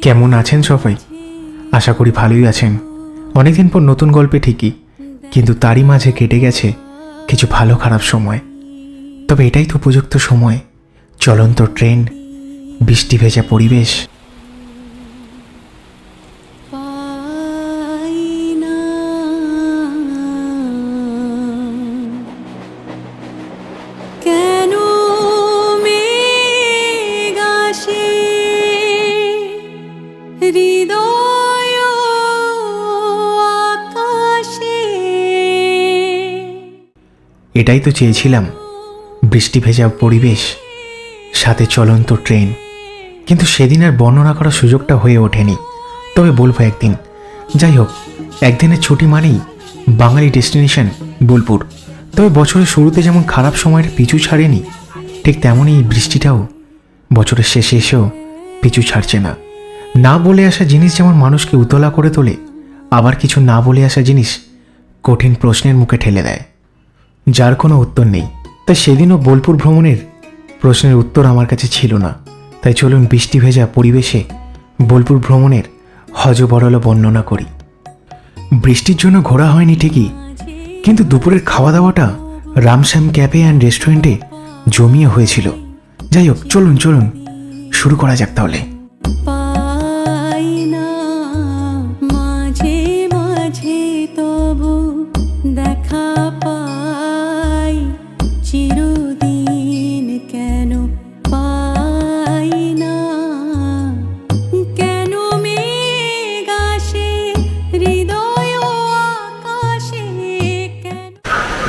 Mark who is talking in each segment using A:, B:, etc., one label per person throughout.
A: কেমন আছেন সবাই? আশা করি ভালোই আছেন। অনেকদিন পর নতুন গল্পে ঠিকই, কিন্তু তারই মাঝে কেটে গেছে কিছু ভালো খারাপ সময়। তবে এটাই তো উপযুক্ত সময়, চলন্ত ট্রেন, বৃষ্টি ভেজা পরিবেশ। এটাই তো চেয়েছিলাম, বৃষ্টি ভেজা পরিবেশ, সাথে চলন্ত ট্রেন। কিন্তু সেদিন আর বর্ণনা করার সুযোগটা হয়ে ওঠেনি। তবে বলবো একদিন। যাই হোক, একদিনের ছুটি মানেই বাঙালি ডেস্টিনেশন বোলপুর। তবে বছরের শুরুতে যেমন খারাপ সময়টা পিছু ছাড়েনি, ঠিক তেমনই এই বৃষ্টিটাও বছরের শেষে এসেও পিছু ছাড়ছে না। না বলে আসা জিনিস যেমন মানুষকে উতলা করে তোলে, আবার কিছু না বলে আসা জিনিস কঠিন প্রশ্নের মুখে ঠেলে দেয়, যার কোনো উত্তর নেই। তাই সেদিনও বোলপুর ভ্রমণের প্রশ্নের উত্তর আমার কাছে ছিল না। তাই চলুন বৃষ্টি ভেজা পরিবেশে বোলপুর ভ্রমণের হজবরল বর্ণনা করি। বৃষ্টির জন্য ঘোরা হয়নি ঠিকই, কিন্তু দুপুরের খাওয়া দাওয়াটা রামশ্যাম ক্যাফে অ্যান্ড রেস্টুরেন্টে জমিয়ে হয়েছিল। যাই হোক, চলুন শুরু করা যাক তাহলে।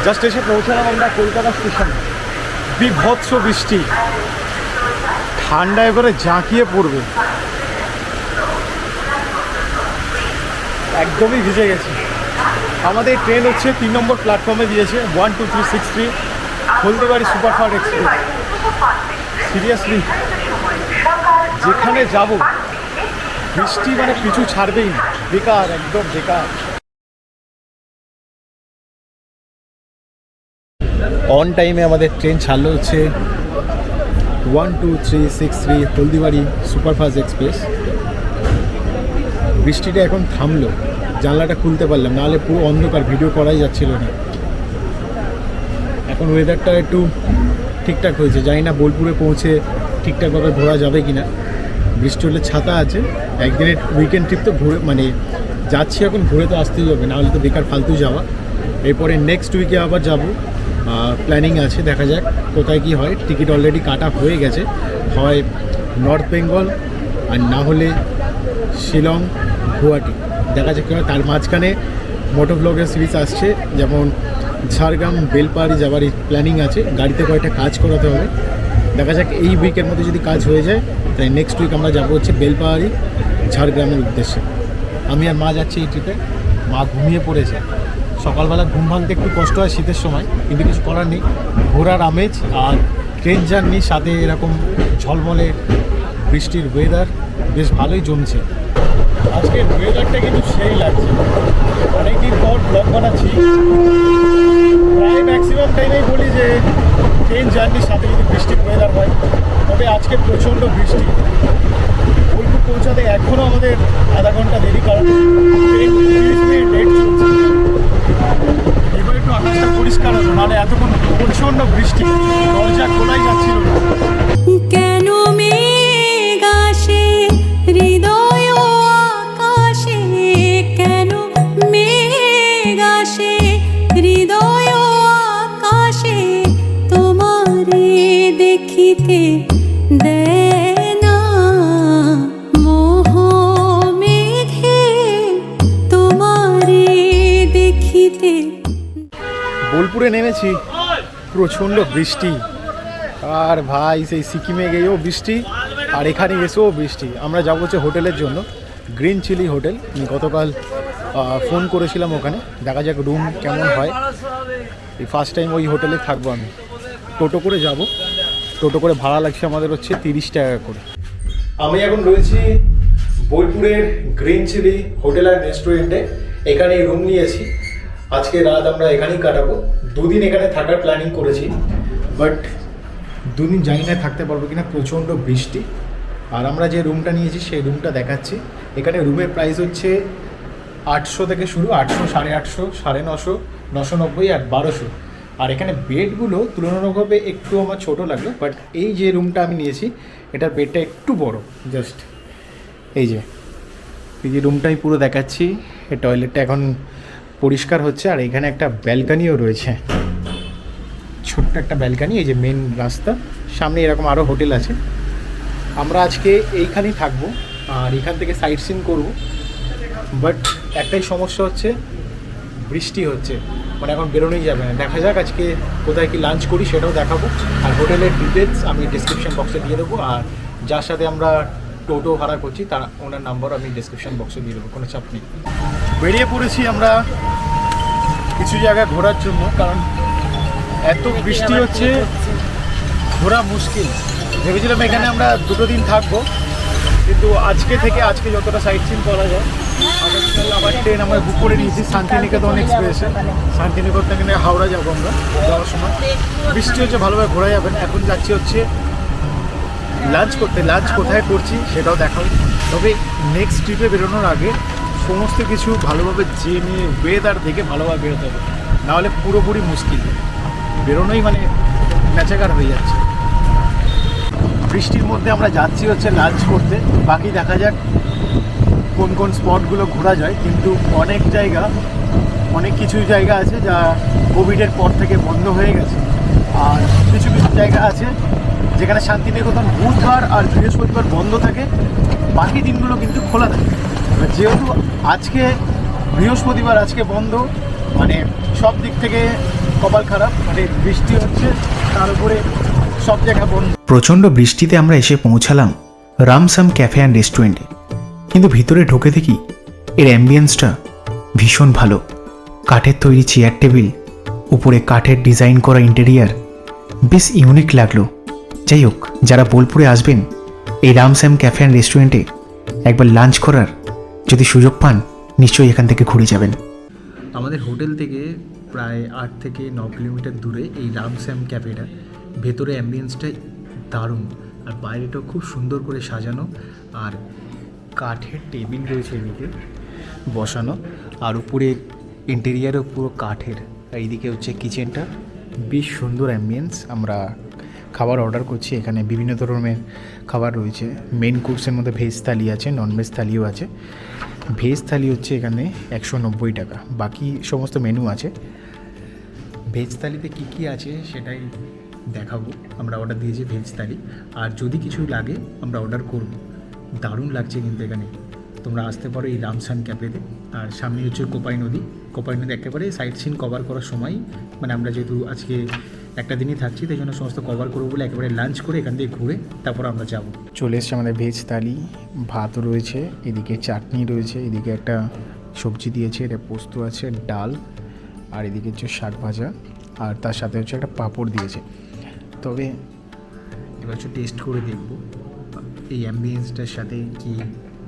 B: জাস্ট এসে পৌঁছালাম আমরা কলকাতা স্টেশনে। বিভৎস বৃষ্টি, ঠান্ডায় করে জাঁকিয়ে পড়বে, একদমই ভিজে গেছে। আমাদের ট্রেন হচ্ছে 3 নম্বর প্ল্যাটফর্মে দিয়েছে, 12363 হলদিবাড়ি সুপারফাস্ট এক্সপ্রেস। সিরিয়াসলি যেখানে যাব বৃষ্টি মানে পিছু ছাড়বেই না, বেকার, একদম বেকার। অন টাইমে আমাদের ট্রেন ছাড়লো হচ্ছে 12363 হলদিবাড়ি সুপারফাস্ট এক্সপ্রেস। বৃষ্টিটা এখন থামলো, জানলাটা খুলতে পারলাম, নাহলে পুরো অন্ধকার, ভিডিও করাই যাচ্ছিল না। এখন ওয়েদারটা একটু ঠিকঠাক হয়েছে, জানি না বোলপুরে পৌঁছে ঠিকঠাকভাবে ঘোরা যাবে কি না। বৃষ্টি হলে ছাতা আছে, একদিনের উইকেন্ড ট্রিপ তো ঘুরে মানে যাচ্ছি, এখন ঘুরে তো আসতেই হবে, নাহলে তো বেকার ফালতু যাওয়া। এরপরে নেক্সট উইকে আবার যাবো, প্ল্যানিং আছে, দেখা যাক কোথায় কি হয়। টিকিট অলরেডি কাটা হয়ে গেছে, হয় নর্থ বেঙ্গল আর না হলে শিলং, গুয়াহাটি, দেখা যাক কী হয়। তার মাঝখানে মোটো ব্লগের সিরিজ আসছে, যেমন ঝাড়গ্রাম, বেলপাহাড়ি যাওয়ার প্ল্যানিং আছে। গাড়িতে কয়েকটা কাজ করাতে হবে, দেখা যাক এই উইকের মধ্যে যদি কাজ হয়ে যায় তাই নেক্সট উইক আমরা যাবো হচ্ছে বেলপাহাড়ি, ঝাড়গ্রামের উদ্দেশ্যে। আমি আর মা যাচ্ছি এই ট্রিপে। মা ঘুমিয়ে পড়েছে, সকালবেলা ঘুম ভাঙতে একটু কষ্ট হয় শীতের সময়, কিন্তু কিছু করার নেই। ঘোরার আমেজ আর ট্রেন জার্নি, সাথে এরকম ঝলমলে বৃষ্টির ওয়েদার বেশ ভালোই জমছে। আজকের ওয়েদারটা কিন্তু সেই লাগছে। অনেকদিন পর ব্লগ বানাচ্ছি, প্রায় ম্যাক্সিমাম টাইমেই বলি যে ট্রেন জার্নির সাথে যদি বৃষ্টির ওয়েদার হয়। তবে আজকে প্রচণ্ড বৃষ্টি, বোলপুর পৌঁছাতে এখনও আমাদের আধা ঘন্টা দেরি, কারণ ট্রেন 30 মিনিট লেট চলছে। এবার একটু আকাশটা পরিষ্কার হলো, নাহলে এতক্ষণ প্রচণ্ড বৃষ্টি, দরজা খোলাই যাচ্ছিল না।
C: কেন মেঘ আসে হৃদয় আকাশে, কেন মেঘ আসে হৃদয় আকাশে, তোমারে দেখিতে দেয় না মোহ মেঘে, তোমারে দেখিতে।
B: বোলপুরে নেমেছি, প্রচণ্ড বৃষ্টি। আর ভাই সেই সিকিমে গিয়েও বৃষ্টি, আর এখানে এসেও বৃষ্টি। আমরা যাবো হচ্ছে হোটেলের জন্য, গ্রিন চিলি হোটেল। গতকাল ফোন করেছিলাম ওখানে, দেখা যাক রুম কেমন হয়। এই ফার্স্ট টাইম ওই হোটেলে থাকবো আমি। টোটো করে যাব, টোটো করে ভাড়া লাগছে আমাদের হচ্ছে 30 টাকা করে। আমি এখন রয়েছি বোলপুরের গ্রিন চিলি হোটেল অ্যান্ড রেস্টুরেন্টে। এখানেই রুম নিয়েছি, আজকে রাত আমরা এখানেই কাটাবো। 2 দিন এখানে থাকার প্ল্যানিং করেছি, বাট 2 দিন জানি না থাকতে পারবো কিনা, প্রচণ্ড বৃষ্টি। আর আমরা যে রুমটা নিয়েছি সেই রুমটা দেখাচ্ছি। এখানে রুমের প্রাইস হচ্ছে 800 থেকে শুরু, 800, 850, 950, 990 আর 1200। আর এখানে বেডগুলো তুলনামূলকভাবে একটু আমার ছোটো লাগলো, বাট এই যে রুমটা আমি নিয়েছি এটার বেডটা একটু বড়। জাস্ট এই যে রুমটাই পুরো দেখাচ্ছি। এই টয়লেটটা এখন পরিষ্কার হচ্ছে, আর এখানে একটা ব্যালকানিও রয়েছে, ছোট্ট একটা ব্যালকানি। এই যে মেন রাস্তা, সামনে এরকম আরও হোটেল আছে। আমরা আজকে এইখানেই থাকবো আর এখান থেকে সাইট সিন করবো। বাট একটাই সমস্যা হচ্ছে, বৃষ্টি হচ্ছে, মানে এখন বেরোনোই যাবে না। দেখা যাক আজকে কোথায় কি লাঞ্চ করি সেটাও দেখাবো। আর হোটেলের ডিটেলস আমি ডিসক্রিপশন বক্সে দিয়ে দেবো, আর যার সাথে আমরা টোটো ভাড়া করছি তার ওনার নাম্বার আমি ডিসক্রিপশন বক্সে দিয়ে দেবো, কোনো চাপ নেই। বেরিয়ে পড়েছি আমরা কিছু জায়গায় ঘোরার জন্য, কারণ এত বৃষ্টি হচ্ছে ঘোরা মুশকিল। ভেবেছিলাম এখানে আমরা 2 দিন থাকবো, কিন্তু আজকে যতটা সাইট সিন করা যায়। আগামীকাল আবার ট্রেন আমরা বুক করে নিয়েছি শান্তিনিকেতন এক্সপ্রেসে। শান্তিনিকেতন থেকে হাওড়া যাবো আমরা যাওয়ার সময়। বৃষ্টি হচ্ছে, ভালোভাবে ঘোরা যাবে না। এখন যাচ্ছি হচ্ছে লাঞ্চ করতে। লাঞ্চ কোথায় করছি সেটাও দেখাবো। তবে নেক্সট ট্রিপে বেরোনোর আগে সমস্ত কিছু ভালোভাবে জেনে ওয়েদার দেখে ভালোভাবে বেরোতে হবে, নাহলে পুরোপুরি মুশকিল। বেরোনোই মানে ন্যাচাকার হয়ে যাচ্ছে। বৃষ্টির মধ্যে আমরা যাচ্ছি হচ্ছে লাঞ্চ করতে, বাকি দেখা যাক কোন কোন স্পটগুলো ঘোরা যায়। কিন্তু অনেক কিছু জায়গা আছে যা কোভিডের পর থেকে বন্ধ হয়ে গেছে, আর কিছু জায়গা আছে যেখানে শান্তিনিকেতন বুধবার আর বৃহস্পতিবার বন্ধ থাকে, বাকি দিনগুলো কিন্তু খোলা থাকে। যেহেতু আজকে বৃহস্পতিবার, আজকে বন্ধ, মানে সব দিক থেকে কপাল খারাপ। মানে বৃষ্টি হচ্ছে, তার উপরে সব জায়গা বন্ধ।
A: প্রচণ্ড বৃষ্টিতে আমরা এসে পৌঁছালাম রামসাম ক্যাফে অ্যান্ড রেস্টুরেন্টে। কিন্তু ভিতরে ঢোকে দেখি এর অ্যাম্বিয়েন্সটা ভীষণ ভালো। কাঠের তৈরি চেয়ার টেবিল, উপরে কাঠের ডিজাইন করা ইন্টেরিয়ার, বেশ ইউনিক লাগলো। যাই হোক, যারা বোলপুরে আসবেন এই রামসাম ক্যাফে অ্যান্ড রেস্টুরেন্টে একবার লাঞ্চ করার যদি সুযোগ পান, নিশ্চয়ই এখান থেকে ঘুরে যাবেন।
B: আমাদের হোটেল থেকে প্রায় 8 থেকে 9 কিলোমিটার দূরে এই রামসাম ক্যাফেটা। ভেতরে অ্যাম্বিয়েন্সটা দারুণ, আর বাইরেটাও খুব সুন্দর করে সাজানো, আর কাঠের টেবিল রয়েছে এদিকে বসানো, আর উপরে ইন্টেরিয়ারও পুরো কাঠের। আর এইদিকে হচ্ছে কিচেনটা, বেশ সুন্দর অ্যাম্বিয়েন্স। আমরা খাবার অর্ডার করছি, এখানে বিভিন্ন ধরনের খাবার রয়েছে। মেন কোর্সের মধ্যে ভেজ থালি আছে, ননভেজ থালিও আছে। ভেজ থালি হচ্ছে এখানে 190 টাকা, বাকি সমস্ত মেনু আছে। ভেজ থালিতে কী কী আছে সেটাই দেখাবো। আমরা অর্ডার দিয়েছি ভেজ থালি, আর যদি কিছু লাগে আমরা অর্ডার করব। দারুণ লাগছে কিন্তু এখানে, তোমরা আসতে পারো এই রামসাম ক্যাফেতে। আর সামনে হচ্ছে কোপাই নদী একেবারে সাইট সিন কভার করার সময়, মানে আমরা যেহেতু আজকে একটা দিনই থাকছি তাই জন্য সমস্ত কভার করবো বলে একেবারে লাঞ্চ করে এখান থেকে ঘুরে তারপর আমরা যাব। চলে এসছে আমাদের ভেজ থালি, ভাত রয়েছে, এদিকে চাটনি রয়েছে, এদিকে একটা সবজি দিয়েছে, এটা পোস্ত আছে, ডাল, আর এদিকে হচ্ছে শাক ভাজা, আর তার সাথে হচ্ছে একটা পাঁপড় দিয়েছে। তবে এবার হচ্ছে টেস্ট করে দেখব এই অ্যাম্বিয়েন্সটার সাথে কি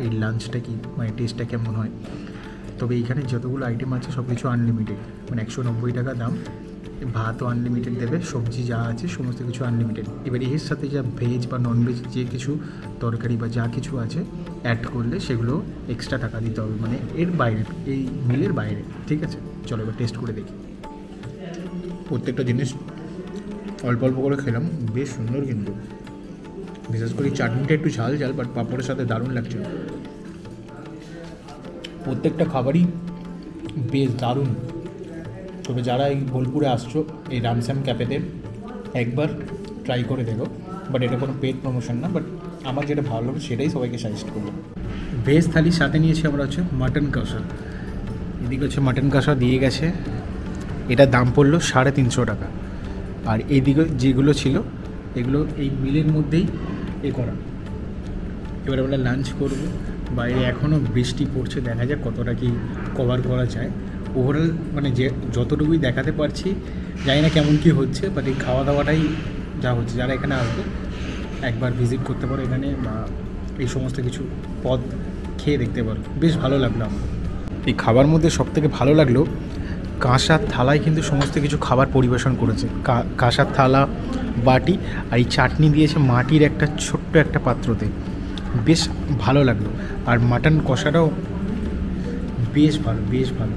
B: এই লাঞ্চটা কি, মানে টেস্টটা কেমন হয়। তবে এইখানে যতগুলো আইটেম আছে সব কিছু আনলিমিটেড, মানে 190 টাকা দাম। ভাতও আনলিমিটেড দেবে, সবজি যা আছে সমস্ত কিছু আনলিমিটেড। এবার এর সাথে যা ভেজ বা ননভেজ যে কিছু তরকারি বা যা কিছু আছে অ্যাড করলে সেগুলো এক্সট্রা টাকা দিতে হবে, মানে এর বাইরে, এই মিলের বাইরে। ঠিক আছে, চলো এবার টেস্ট করে দেখি। প্রত্যেকটা জিনিস অল্প অল্প করে খেলাম, বেশ সুন্দর। কিন্তু বিশেষ করে চাটনিটা একটু ঝাল ঝাল, বাট পাঁপড়ের সাথে দারুণ লাগছে। প্রত্যেকটা খাবারই বেশ দারুণ। তবে যারা এই বোলপুরে আসছো এই রামসাম ক্যাফেতে একবার ট্রাই করে দেখো। বাট এটা কোনো পেড প্রমোশন না, বাট আমার যেটা ভালো লাগবে সেটাই সবাইকে সাজেস্ট করবো। ভেজ থালির সাথে নিয়েছি আমরা হচ্ছে মাটন কষা। এদিকে হচ্ছে মাটন কষা দিয়ে গেছে, এটার দাম পড়লো 350 টাকা। আর এইদিকে যেগুলো ছিল এগুলো এই মিলের মধ্যেই করা। এবার আমরা লাঞ্চ করব। বাইরে এখনও বৃষ্টি পড়ছে, দেখা যাক কতটা কি কভার করা যায়। ওভারঅল মানে যে যতটুকুই দেখাতে পারছি, জানি না কেমন কি হচ্ছে, বাট এই খাওয়া দাওয়াটাই যা হচ্ছে। যারা এখানে আসবে একবার ভিজিট করতে পারো এখানে, বা এই সমস্ত কিছু পদ খেয়ে দেখতে পারো, বেশ ভালো লাগলো আমার। এই খাবার মধ্যে সবথেকে ভালো লাগলো কাঁসার থালায় কিন্তু সমস্ত কিছু খাবার পরিবেশন করেছে। কাঁসার থালা, বাটি, আর এই চাটনি দিয়েছে মাটির একটা ছোট্ট একটা পাত্রতে। বেশ ভালো লাগলো। আর মাটন কষাটাও বেশ ভালো, বেশ ভালো।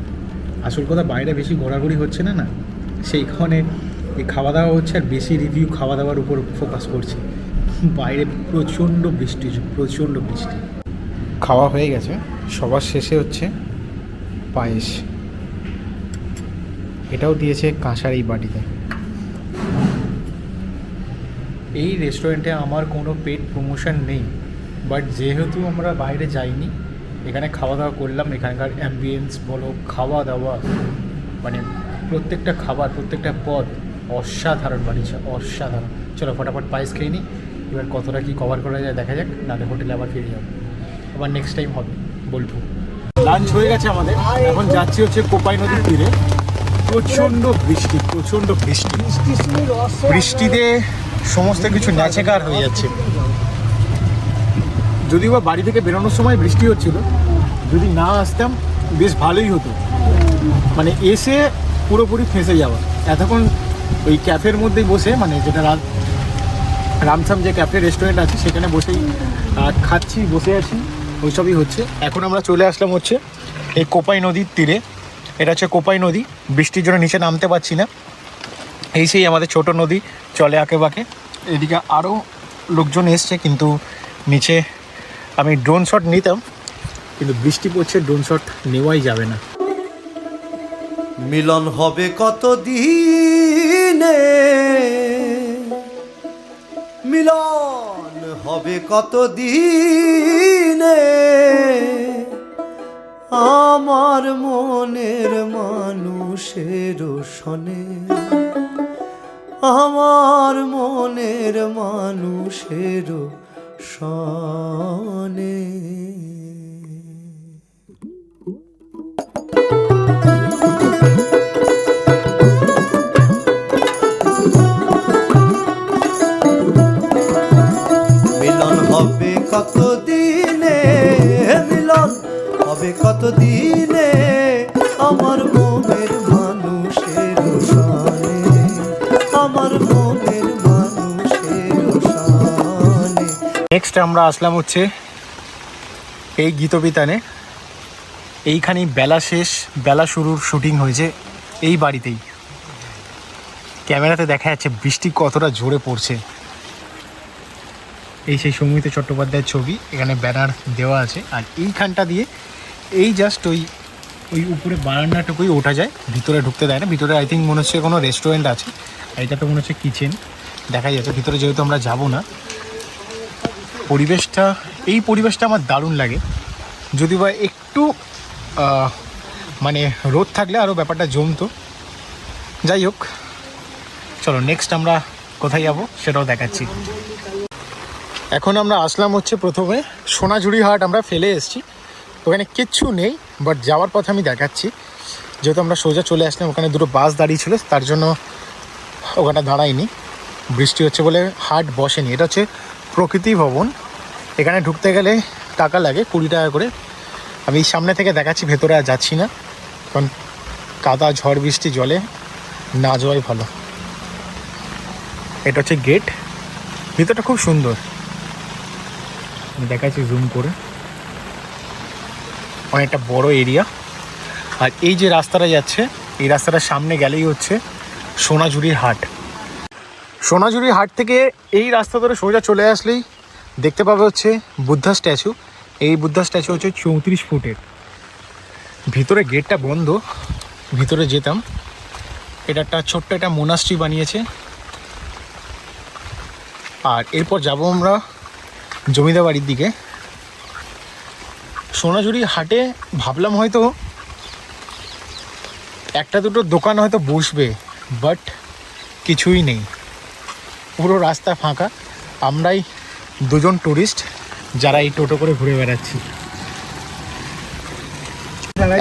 B: আসল কথা বাইরে বেশি ঘোরাঘুরি হচ্ছে না, না সেই কারণে এই খাওয়া দাওয়া হচ্ছে আর বেশি রিভিউ খাওয়া দাওয়ার উপর ফোকাস করছি। বাইরে প্রচণ্ড বৃষ্টি হচ্ছে, প্রচণ্ড বৃষ্টি। খাওয়া হয়ে গেছে, সবার শেষে হচ্ছে পায়েস। এটাও দিয়েছে কাঁসার এই বাটিতে। এই রেস্টুরেন্টে আমার কোনো পেড প্রমোশন নেই, বাট যেহেতু আমরা বাইরে যাইনি, এখানে খাওয়া দাওয়া করলাম। এখানকার অ্যাম্বিয়েন্স বলো, খাওয়া দাওয়া, মানে প্রত্যেকটা খাবার, প্রত্যেকটা পদ অসাধারণ বানিয়েছে, অসাধারণ। চলো ফটাফট পায়েস খেয়ে নিই, এবার কতটা কী কভার করা যায় দেখা যাক, নাহলে হোটেলে আবার ফিরে যাবো। আবার নেক্সট টাইম হবে বলবো। লাঞ্চ হয়ে গেছে আমাদের, এখন যাচ্ছি হচ্ছে কোপাই নদীর তীরে। প্রচণ্ড বৃষ্টি, প্রচণ্ড বৃষ্টি, বৃষ্টিতে সমস্ত কিছু ন্যাচেকার হয়ে যাচ্ছে। যদিও বা বাড়ি থেকে বেরোনোর সময় বৃষ্টি হচ্ছিল, যদি না আসতাম বেশ ভালোই হতো। মানে এসে পুরোপুরি ফেঁসে যাওয়া। এতক্ষণ ওই ক্যাফের মধ্যেই বসে, মানে যেটা রামসাম যে ক্যাফে রেস্টুরেন্ট আছে সেখানে বসেই খাচ্ছি, বসে আছি, ওইসবই হচ্ছে। এখন আমরা চলে আসলাম হচ্ছে এই কোপাই নদীর তীরে। এটা হচ্ছে কোপাই নদী। বৃষ্টির জন্য নিচে নামতে পারছি না। এই সেই আমাদের ছোট নদী, চলে আঁকে বাঁকে। এদিকে আরও লোকজন এসছে, কিন্তু নিচে আমি ড্রোন শট নিতাম, কিন্তু বৃষ্টি পড়ছে, ড্রোন শট নেওয়াই যাবে না।
D: মিলন হবে কত দিনে, মিলন হবে কত দিনে, আমার মনের মানুষের সনে, আমার মনের মানুষের সনে। মিলন হবে কত দিনে, মিলন হবে কত দিনে, আমার মনের মানুষের সনে, আমার মনের মানুষের সনে।
B: নেক্সট আমরা আসলাম হচ্ছে এই গীতবিতানে। এইখানেই বেলা শেষ, বেলা শুরুর শুটিং হয়েছে এই বাড়িতেই। ক্যামেরাতে দেখা যাচ্ছে বৃষ্টি কতটা জোরে পড়ছে। এই সেই সৌমিত চট্টোপাধ্যায়ের ছবি, এখানে ব্যানার দেওয়া আছে। আর এইখানটা দিয়ে এই জাস্ট ওই উপরে বারান্দাটুকুই ওঠা যায়, ভিতরে ঢুকতে দেয় না। ভিতরে আই থিঙ্ক মনে হচ্ছে কোনো রেস্টুরেন্ট আছে, এটা তো মনে হচ্ছে কিচেন দেখাই যাচ্ছে। ভিতরে যেহেতু আমরা যাব না, এই পরিবেশটা আমার দারুণ লাগে। যদি বা একটু মানে রোদ থাকলে আরও ব্যাপারটা জমতো। যাই হোক, চলো নেক্সট আমরা কোথায় যাব সেটাও দেখাচ্ছি। এখন আমরা আসলাম হচ্ছে প্রথমে সোনাঝুরি হাট। আমরা ফেলে এসেছি, ওখানে কিচ্ছু নেই, বাট যাওয়ার পথে আমি দেখাচ্ছি। যেহেতু আমরা সোজা চলে আসলাম, ওখানে দুটো বাস দাঁড়িয়ে ছিল, তার জন্য ওখানে দাঁড়াইনি। বৃষ্টি হচ্ছে বলে হাট বসেনি। এটা হচ্ছে প্রকৃতি ভবন। এখানে ঢুকতে গেলে টাকা লাগে 20 টাকা করে। আমি সামনে থেকে দেখাচ্ছি, ভেতরে আর যাচ্ছি না, কারণ কাদা, ঝড় বৃষ্টি, জলে না যাওয়াই ভালো। এটা হচ্ছে গেট। ভিতরটা খুব সুন্দর, আমি দেখাচ্ছি জুম করে। অনেকটা বড় এরিয়া। আর এই যে রাস্তাটা যাচ্ছে, এই রাস্তাটার সামনে গেলেই হচ্ছে সোনাঝুরির হাট। সোনাঝুরির হাট থেকে এই রাস্তা ধরে সোজা চলে আসলেই দেখতে পাবে হচ্ছে বুদ্ধা স্ট্যাচু। এই বুদ্ধা স্ট্যাচু হচ্ছে 34 ফুটের। ভিতরে গেটটা বন্ধ, ভিতরে যেতাম। এটা একটা ছোট্ট একটা মোনাস্ট্রি বানিয়েছে। আর এরপর যাব আমরা জমিদার বাড়ির দিকে। সোনাঝুরি হাটে ভাবলাম হয়তো একটা দুটো দোকান হয়তো বসবে, বাট কিছুই নেই, পুরো রাস্তা ফাঁকা। আমরাই দুজন টুরিস্ট যারা এই টোটো করে ঘুরে বেড়াচ্ছি।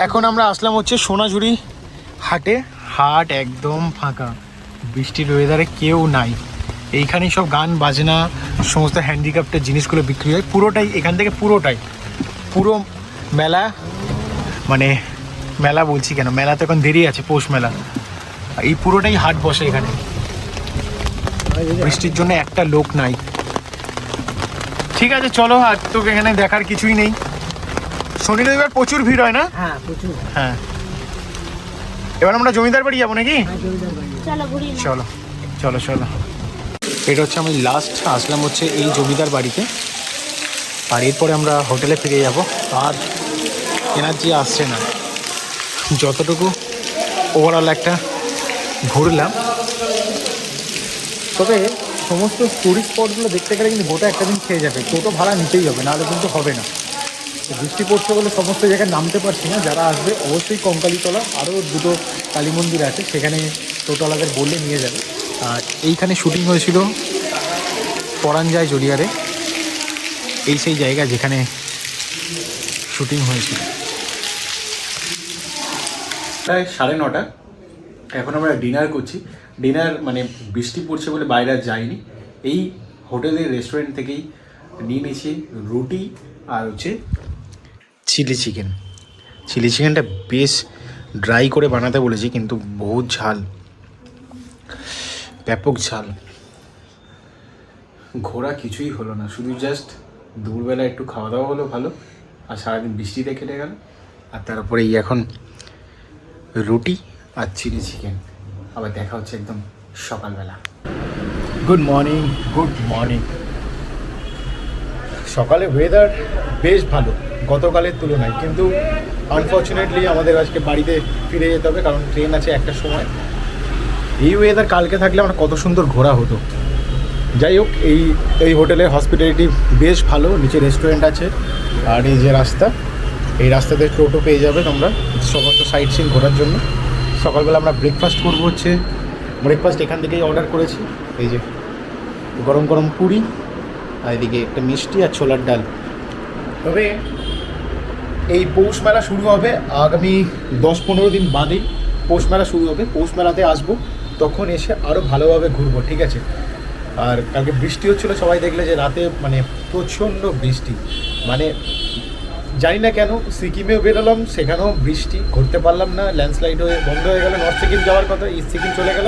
B: এখন আমরা আসলাম হচ্ছে সোনাঝুরি হাটে। হাট একদম ফাঁকা, বৃষ্টির ওয়েদারে কেউ নাই। এইখানেই সব গান বাজনা, সমস্ত হ্যান্ডিক্রাফ্টের জিনিসগুলো বিক্রি হয়। পুরোটাই এখান থেকে, পুরো মেলা, মানে মেলা বলছি কেন, মেলা তো এখন দেরি আছে, পৌষ মেলা। এই পুরোটাই হাট বসে এখানে। বৃষ্টির জন্য একটা লোক নাই। ঠিক আছে চলো, আর তো এখানে দেখার কিছুই নেই। শনি রবিবার প্রচুর ভিড় হয় না?
E: হ্যাঁ প্রচুর।
B: হ্যাঁ, এবার আমরা জমিদার বাড়ি যাবো নাকি?
C: চলো ঘুরি
B: চলো চলো চলো। এটা হচ্ছে আমি লাস্ট আসলাম হচ্ছে এই জমিদার বাড়িতে, আর এরপরে আমরা হোটেলে ফিরে যাব। আর এনার্জি আসছে না, যতটুকু ওভারঅল একটা ঘুরলাম। তবে সমস্ত টুরিস্ট স্পটগুলো দেখতে গেলে কিন্তু গোটা একটা দিন খেয়ে যাবে, টোটো ভাড়া নিতেই হবে, নাহলে কিন্তু হবে না। বৃষ্টি পড়ছে বলে সমস্ত জায়গায় নামতে পারছি না। যারা আসবে অবশ্যই কঙ্কালীতলা, আরও দুটো কালী মন্দির আছে, সেখানে টোটোওয়ালাদের বললে নিয়ে যাবে। আর এইখানে শুটিং হয়েছিল পরাণ যায় জলিয়ারে, এই সেই জায়গা যেখানে শুটিং হয়েছিল। প্রায় 9:30, এখন আমরা ডিনার করছি। ডিনার মানে বৃষ্টি পড়ছে বলে বাইরে আর যাইনি, এই হোটেলের রেস্টুরেন্ট থেকেই নিয়ে নিয়েছি রুটি আর হচ্ছে চিলি চিকেন। চিলি চিকেনটা বেশ ড্রাই করে বানাতে বলেছি, কিন্তু বহুত ঝাল, ব্যাপক ঝাল। ঘোরা কিছুই হলো না, শুধু জাস্ট দুপুরবেলা একটু খাওয়া দাওয়া হলো ভালো, আর সারাদিন বৃষ্টিতে কেটে গেল। আর তারপরে এই এখন রুটি আর চিলি চিকেন। আবার দেখা হচ্ছে একদম সকালবেলা। Good morning, good morning. সকালে ওয়েদার বেশ ভালো গতকালের তুলনায়, কিন্তু আনফর্চুনেটলি আমাদের আজকে বাড়িতে ফিরে যেতে হবে, কারণ ট্রেন আছে একটা সময়। এই ওয়েদার কালকে থাকলে আমার কত সুন্দর ঘোরা হতো। যাই হোক, এই হোটেলের হসপিটালিটি বেশ ভালো, নিচে রেস্টুরেন্ট আছে, আর এই যে রাস্তা, এই রাস্তাতে টোটো পেয়ে যাবে তোমরা সমস্ত সাইট সিন ঘোরার জন্য। সকালবেলা আমরা ব্রেকফাস্ট করবো, হচ্ছে ব্রেকফাস্ট এখান থেকেই অর্ডার করেছি। এই যে গরম গরম পুরি, আর এদিকে একটা মিষ্টি আর ছোলার ডাল। তবে এই পৌষ মেলা শুরু হবে আগামী 10-15 দিন বাদেই পৌষ মেলা শুরু হবে। পৌষ মেলাতে আসবো, তখন এসে আরও ভালোভাবে ঘুরবো, ঠিক আছে? আর কালকে বৃষ্টি হচ্ছিলো, সবাই দেখলে যে রাতে মানে প্রচণ্ড বৃষ্টি, মানে জানি না কেন। সিকিমেও বেরোলাম, সেখানেও বৃষ্টি, ঘুরতে পারলাম না, ল্যান্ডস্লাইড হয়ে বন্ধ হয়ে গেল। নর্থ সিকিম যাওয়ার কথা, ইস্ট সিকিম চলে গেল।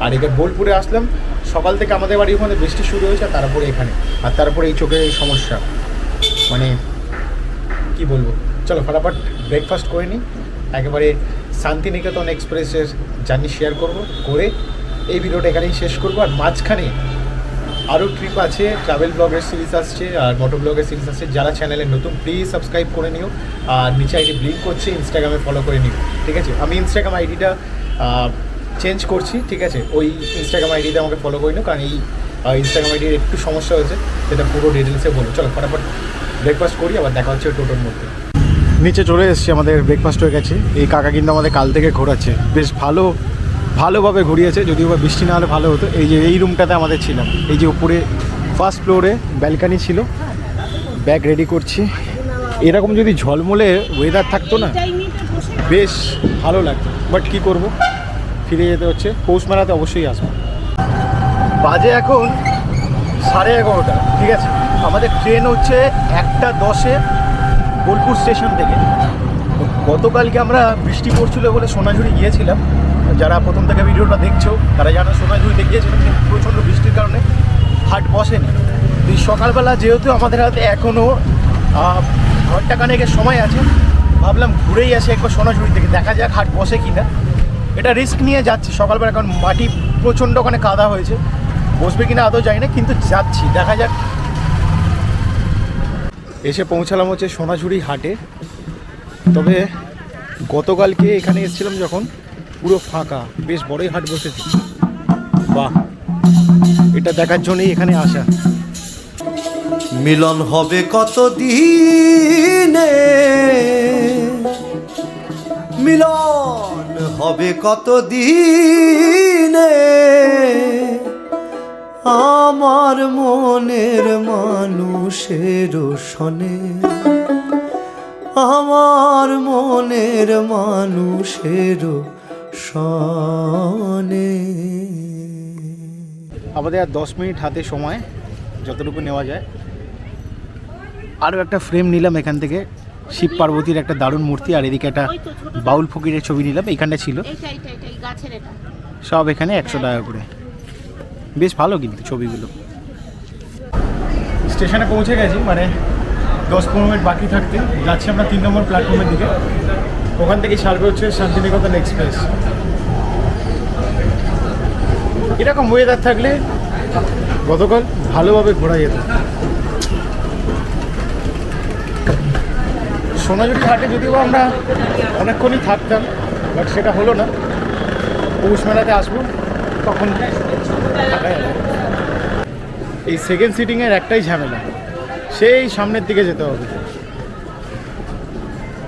B: আর এখানে বোলপুরে আসলাম, সকাল থেকে আমাদের বাড়ির ওখানে বৃষ্টি শুরু হয়েছে, তারপরে এখানে, আর তারপরে এই চোখের সমস্যা, মানে কি বলবো। চলো ফটাফট ব্রেকফাস্ট করে নিই, একেবারে শান্তিনিকেতন এক্সপ্রেসের জার্নি শেয়ার করে এই ভিডিওটা এখানেই শেষ করবো। আর মাঝখানে আরও ট্রিপ আছে, ট্রাভেল ব্লগের সিরিজ আসছে আর মোটো ব্লগের সিরিজ আসছে। যারা চ্যানেলে নতুন প্লিজ সাবস্ক্রাইব করে নিও, আর নিচে আইডি লিঙ্ক করছে, ইনস্টাগ্রামে ফলো করে নিও, ঠিক আছে? আমি ইনস্টাগ্রাম আইডিটা চেঞ্জ করছি, ঠিক আছে? ওই ইনস্টাগ্রাম আইডিতে আমাকে ফলো করে নিও, কারণ এই ইনস্টাগ্রাম আইডির একটু সমস্যা হয়েছে, সেটা পুরো ডিটেলসে বলবো। চলো ফটাফট ব্রেকফাস্ট করি, আবার দেখা হচ্ছে টোটোর মধ্যে। নিচে চলে এসেছি, আমাদের ব্রেকফাস্ট হয়ে গেছে। এই কাকা কিন্তু আমাদের কাল থেকে ঘোরাচ্ছে, বেশ ভালোভাবে ঘুরিয়েছে, যদিও বা বৃষ্টি না হলে ভালো হতো। এই যে এই রুমটাতে আমাদের ছিলাম, এই যে উপরে ফার্স্ট ফ্লোরে ব্যালকানি ছিল। ব্যাগ রেডি করছি। এরকম যদি ঝলমলে ওয়েদার থাকতো না, বেশ ভালো লাগতো, বাট কী করবো, ফিরে যেতে হচ্ছে। পৌষ মেলাতে অবশ্যই আসবো। বাজে এখন 11:30, ঠিক আছে? আমাদের ট্রেন হচ্ছে 1:10 বোলপুর স্টেশন থেকে। গতকালকে আমরা বৃষ্টি পড়ছিল বলে সোনাঝুরি গিয়েছিলাম। যারা প্রথম থেকে ভিডিওটা দেখছো তারা জানো সোনাঝুরিতে গিয়েছিলাম, কিন্তু প্রচণ্ড বৃষ্টির কারণে হাট বসেনি। এই সকালবেলা যেহেতু আমাদের হাতে এখনও ঘন্টাখানেকের সময় আছে, ভাবলাম ঘুরেই আসি একবার সোনাঝুরি থেকে, দেখা যাক হাট বসে কি না। এটা রিস্ক নিয়ে যাচ্ছি সকালবেলা, কারণ মাটি প্রচণ্ড ওখানে কাদা হয়েছে, বসবে কিনা আদৌ জানি না, কিন্তু যাচ্ছি, দেখা যাক। এসে পৌঁছালাম হচ্ছে সোনাঝুরি হাটে। তবে গতকালকে এখানে এসেছিলাম যখন, পুরো ফাঁকা, বেশ বড়ই হাট বসেছে। বাহ, এটা দেখার জন্যই এখানে আসা।
D: মিলন হবে কত দিনে, মিলন হবে কত দিনে, আমার মনের মানুষের সনে, আমার মনের মানুষের সনে।
B: আমাদের আর 10 মিনিট হাতে সময়, যতটুকু নেওয়া যায়। আরও একটা ফ্রেম নিলাম এখান থেকে, শিব পার্বতীর একটা দারুণ মূর্তি, আর এদিকে একটা বাউল ফকিরের ছবি নিলাম, এইখানটা ছিল। সব এখানে 100 টাকা করে, বেশ ভালো কিন্তু ছবিগুলো। স্টেশনে পৌঁছে গেছি, মানে 10-15 মিনিট বাকি থাকতে যাচ্ছি আমরা 3 নম্বর প্ল্যাটফর্মের দিকে। ওখান থেকেই ছাড়বে হচ্ছে শান্তিনিকেতন এক্সপ্রেস। এরকম ওয়েদার থাকলে গতকাল ভালোভাবে ঘোরা যেত। সোনাঝুরি ঘাটে যদিও আমরা অনেকক্ষণই থাকতাম, বাট সেটা হলো না। পৌষ মেলাতে আসবো, তখন থাকা যাবে। এই সেকেন্ড সিটিংয়ের একটাই ঝামেলা, সেই সামনের দিকে যেতে হবে।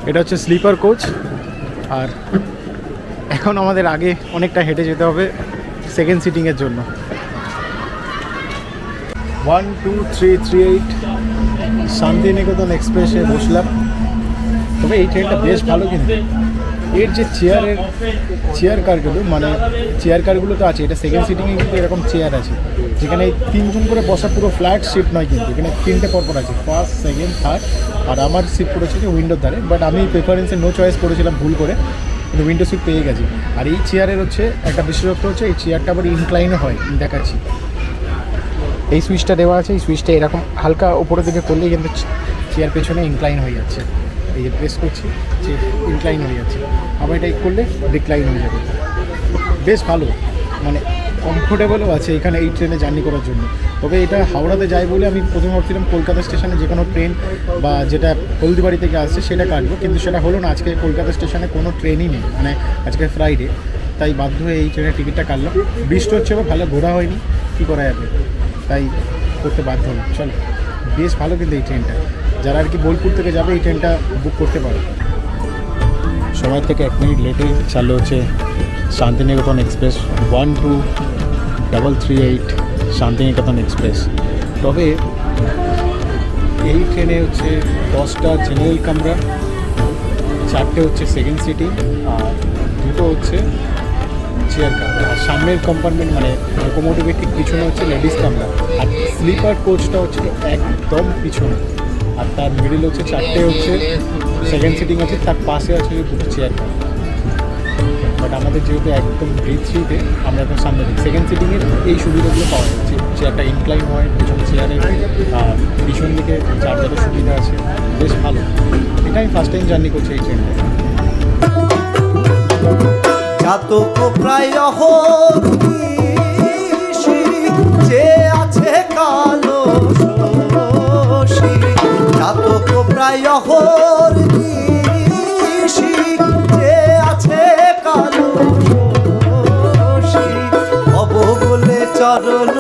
B: এটা হচ্ছে স্লিপার কোচ, আর এখন আমাদের আগে অনেকটা হেঁটে যেতে হবে সেকেন্ড সিটিংয়ের জন্য। 12338 শান্তিনিকেতন এক্সপ্রেসে বসলাম। তবে এই ট্রেনটা বেশ ভালো, কিন্তু এর যে চেয়ার কারগুলো, মানে চেয়ার কারগুলো তো আছে, এটা সেকেন্ড সিটিংয়ে কিন্তু এরকম চেয়ার আছে, যেখানে 3 জন করে বসা, পুরো ফ্ল্যাট সিট নয় কিন্তু, এখানে 3টে পরপর আছে, ফার্স্ট, সেকেন্ড, থার্ড। আর আমার সিট পড়েছে যে উইন্ডোর ধারে, বাট আমি প্রেফারেন্সে নো চয়েস করেছিলাম ভুল করে, কিন্তু উইন্ডো সিট পেয়ে গেছি। আর এই চেয়ারের হচ্ছে একটা বিশেষত্ব হচ্ছে এই চেয়ারটা আবার ইনক্লাইনও হয়, দেখাচ্ছি। এই সুইচটা দেওয়া আছে, এই সুইচটা এরকম হালকা উপরের দিকে করলেই কিন্তু চেয়ার পেছনে ইনক্লাইন হয়ে যাচ্ছে। এই যে প্রেস করছি, যে ইনক্লাইন হয়ে যাচ্ছে, আবার এটা করলে ডিক্লাইন হয়ে যাবে। বেশ ভালো, মানে কমফোর্টেবলও আছে এখানে এই ট্রেনে জার্নি করার জন্য। তবে এটা হাওড়াতে যায় বলে আমি প্রথমে ভাবছিলাম কলকাতা স্টেশনে যে কোনো ট্রেন বা যেটা হলদিবাড়ি থেকে আসছে সেটা কাটবো, কিন্তু সেটা হলো না। আজকে কলকাতা স্টেশনে কোনো ট্রেনই নেই, মানে আজকে ফ্রাইডে, তাই বাধ্য হয়ে এই ট্রেনের টিকিটটা কাটলাম। বৃষ্টি হচ্ছে, ভালো ঘোরা হয়নি, কী করা যাবে, তাই করতে বাধ্য হলাম। চলো, বেশ ভালো কিন্তু এই ট্রেনটা, যারা আর কি বোলপুর থেকে যাবে এই ট্রেনটা বুক করতে পারে। সময় থেকে 1 মিনিট লেটে চালু হচ্ছে শান্তিনিকেতন এক্সপ্রেস, 12338 শান্তিনিকেতন এক্সপ্রেস। তবে এই ট্রেনে হচ্ছে 10টা জেনারেল কামরা, 4টে হচ্ছে সেকেন্ড সিটিং, আর 2টো হচ্ছে চেয়ার কামরা। আর সামনের কম্পার্টমেন্ট মানে লোকোমোটিভের ঠিক পিছনে হচ্ছে লেডিস কামরা, আর স্লিপার কোচটা হচ্ছে একদম পিছনে। আর তার মিডিল হচ্ছে 4টে হচ্ছে সেকেন্ড সিটিং আছে, তার পাশে আছে 2টো চেয়ার কামরা। বাট আমাদের যেহেতু একদম B3-তে, আমরা একদম সামনে দিই। সেকেন্ড সিটিংয়ের এই সুবিধাগুলো পাওয়া যাচ্ছে, চেয়ারটা ইনক্লাইন হয়, পিছনে চেয়ারের পিছন দিকে চার্জারের সুবিধা আছে, বেশ ভালো। এটা আমি ফার্স্ট টাইম জার্নি করছি এই ট্রেনটা।
D: জাতক প্রায় অহর্নিশি যে আছে কালো শশী, জাতক প্রায় অহর্নিশি যে আছে কালো শশী, অবগলে চরণ